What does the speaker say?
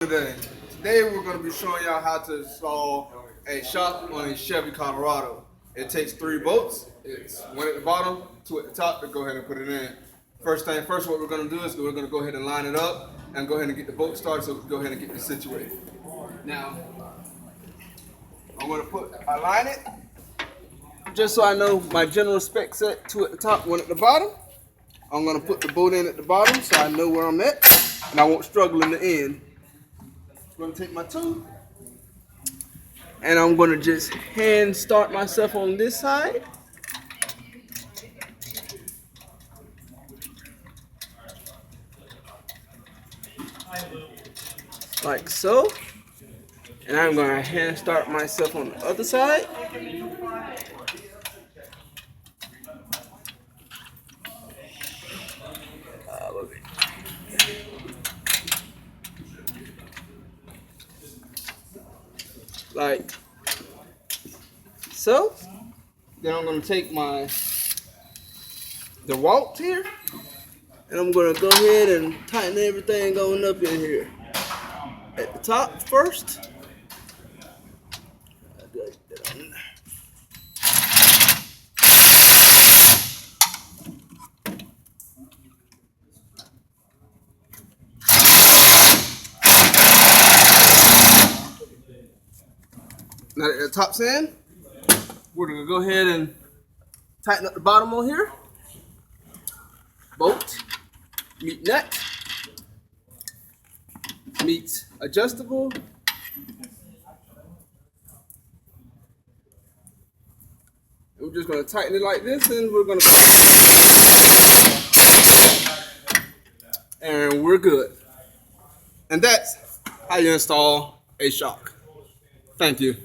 Today we're going to be showing y'all how to install a shock on a Chevy Colorado. It takes 3 bolts. It's one at the bottom, 2 at the top to go ahead and put it in. First thing first, what we're going to do is we're going to go ahead and line it up and go ahead and get the bolt started so we can go ahead and get this situated. Now, I'm going to align it just so I know my general spec set, 2 at the top, 1 at the bottom. I'm going to put the bolt in at the bottom so I know where I'm at and I won't struggle in the end. I'm going to take my tool and I'm going to just hand start myself on this side. Like so. And I'm going to hand start myself on the other side. Like so. Then I'm going to take my DeWalt here and I'm going to go ahead and tighten everything going up in here. At the top first. Now that the top's in, we're going to go ahead and tighten up the bottom on here. Bolt, meet nut, meet adjustable. We're just going to tighten it like this and we're going to, and we're good. And that's how you install a shock. Thank you.